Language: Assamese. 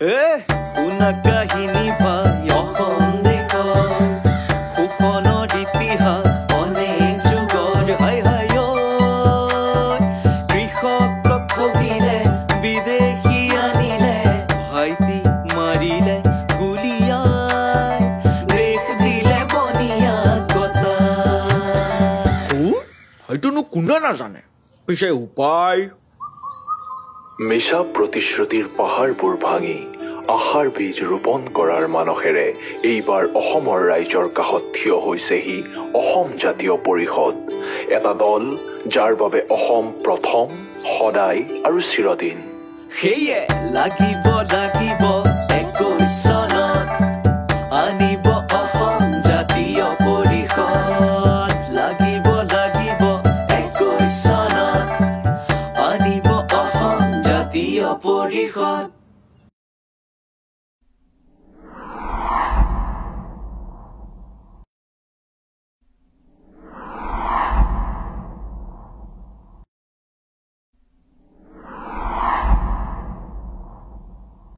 শুনা কাহিনী ভাই অসম দেশৰ সুখনৰ ইতিহাস অনেক যুগৰ হাই হাই কৃষকক ঠগিলে বিদেশী আনিলে ভাইটি মাৰিলে গুলিয়াই দেশ দিলে বনিয়া গতা হয়তোনো কোনে নাজানে পিছে উপায় মিছা প্ৰতিশ্ৰুতিৰ পাহাৰবোৰ ভাঙি আশাৰ বীজ ৰোপণ কৰাৰ মানসেৰে এইবাৰ অসমৰ ৰাইজৰ কাষত থিয় হৈছেহি অসম জাতীয় পৰিষদ এটা দল যাৰ বাবে অসম প্ৰথম সদায় আৰু চিৰদিন সেয়ে লাগিব